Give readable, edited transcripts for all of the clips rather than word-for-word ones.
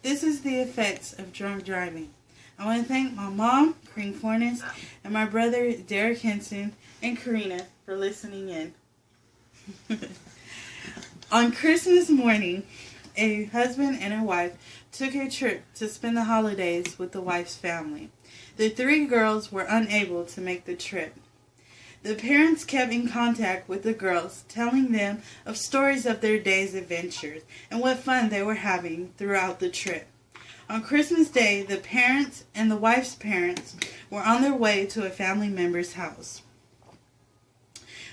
This is the effects of drunk driving. I want to thank my mom, Karine Fornes, and my brother, Derek Henson, and Karina for listening in. On Christmas morning, a husband and a wife took a trip to spend the holidays with the wife's family. The three girls were unable to make the trip. The parents kept in contact with the girls, telling them of stories of their day's adventures and what fun they were having throughout the trip. On Christmas Day, the parents and the wife's parents were on their way to a family member's house.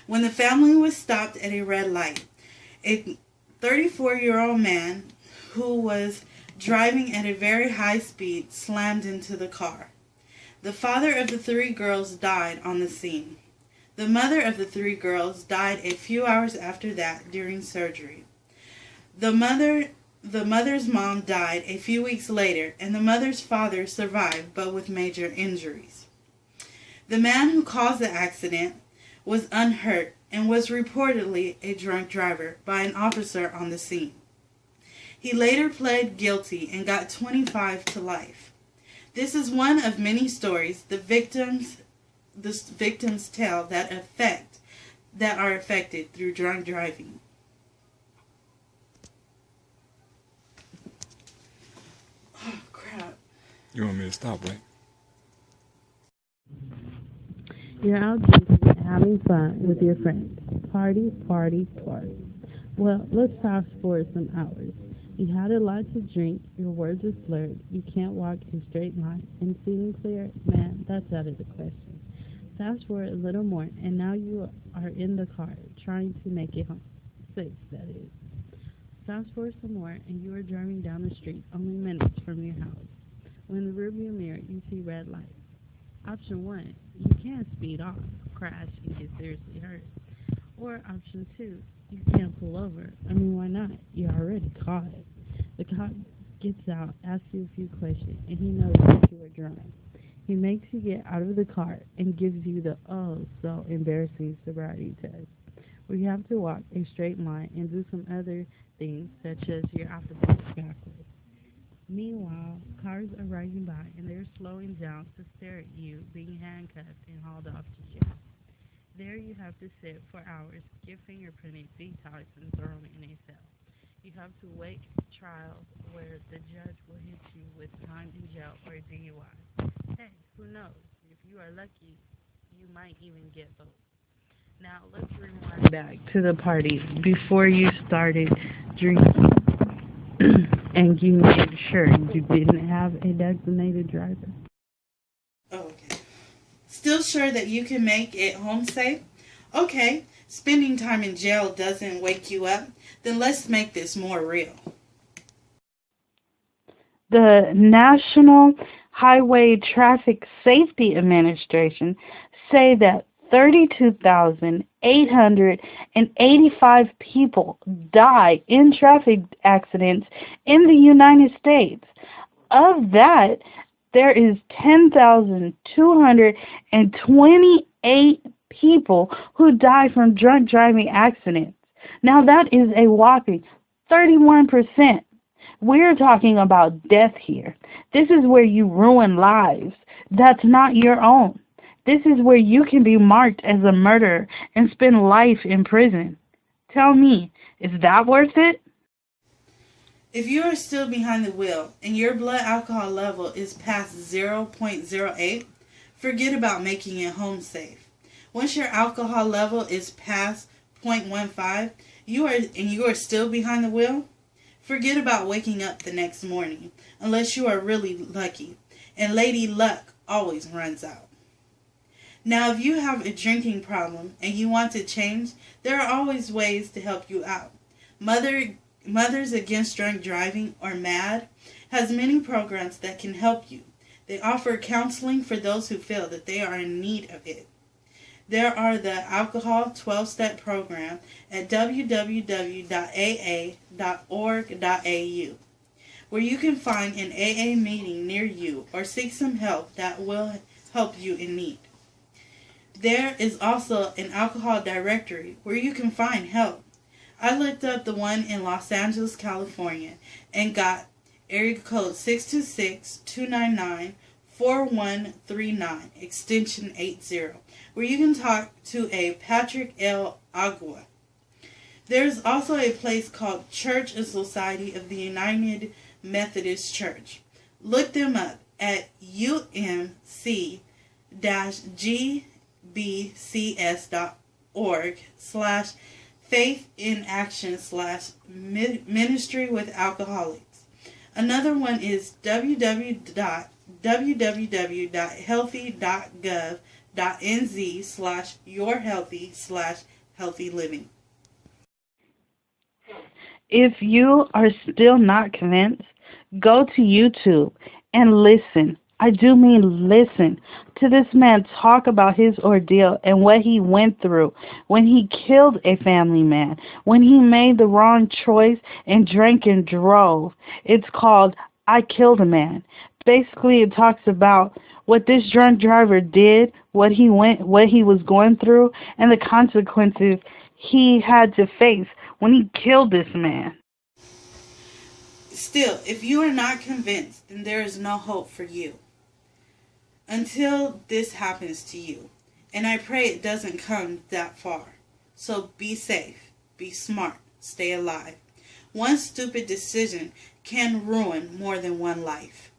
When the family was stopped at a red light, a 34-year-old man who was driving at a very high speed slammed into the car. The father of the three girls died on the scene. The mother of the three girls died a few hours after that during surgery. The mother's mom died a few weeks later, and the mother's father survived but with major injuries. The man who caused the accident was unhurt and was reportedly a drunk driver by an officer on the scene. He later pled guilty and got 25 to life. This is one of many stories the victims tell that are affected through drunk driving. Oh, crap. You want me to stop, right? You're out drinking and having fun with your friends. Party, party, party. Well, let's fast forward some hours. You had a lot to drink, your words are slurred, you can't walk a straight line, and feeling clear? Man, that's out of the question. Fast forward a little more, and now you are in the car, trying to make it home. Safe, that is. Fast forward some more, and you are driving down the street only minutes from your house. When in the rearview mirror, you see red lights. Option 1, you can't speed off, crash, and get seriously hurt. Or option 2, you can't pull over. I mean, why not? You're already caught. The cop gets out, asks you a few questions, and he knows that you are drunk. He makes you get out of the car and gives you the so embarrassing sobriety test, where you have to walk a straight line and do some other things, such as you're out the box backwards. Meanwhile, cars are riding by and they're slowing down to stare at you being handcuffed and hauled off to jail. There you have to sit for hours, get fingerprinted, detoxed, and thrown in a cell. You have to wait trial where the judge will hit you with time in jail or DUI. Hey, who knows? If you are lucky, you might even get both. Now let's rewind back to the party before you started drinking and you made sure you didn't have a designated driver. Oh, okay. Still sure that you can make it home safe? Okay, spending time in jail doesn't wake you up. Then let's make this more real. The National Highway Traffic Safety Administration say that 32,885 people die in traffic accidents in the United States. Of that, there is 10,228 people who die from drunk driving accidents. Now that is a whopping 31%. We're talking about death here. This is where you ruin lives that's not your own. This is where you can be marked as a murderer and spend life in prison. Tell me, is that worth it? If you are still behind the wheel and your blood alcohol level is past 0.08, forget about making it home safe. Once your alcohol level is past 0.15, you are still behind the wheel, forget about waking up the next morning, unless you are really lucky, and Lady Luck always runs out. Now, if you have a drinking problem and you want to change, there are always ways to help you out. Mothers Against Drunk Driving, or MAD, has many programs that can help you. They offer counseling for those who feel that they are in need of it. There are the Alcohol 12-Step program at www.aa.org.au, where you can find an AA meeting near you or seek some help that will help you in need. There is also an alcohol directory where you can find help. I looked up the one in Los Angeles, California, and got area code 626-299-4139, extension 80, where you can talk to a Patrick L. Agua. There's also a place called Church and Society of the United Methodist Church. Look them up at umc-gbcs.org/faith-in-action/ministry with alcoholics. Another one is www.healthy.gov.nz/yourhealthy/healthy living. If you are still not convinced, go to YouTube and listen. I do mean listen to this man talk about his ordeal and what he went through when he killed a family man, when he made the wrong choice and drank and drove. It's called I Killed a Man. Basically, it talks about what this drunk driver did, what he was going through, and the consequences he had to face when he killed this man. Still, if you are not convinced, then there is no hope for you until this happens to you. And I pray it doesn't come that far. So be safe, be smart, stay alive. One stupid decision can ruin more than one life.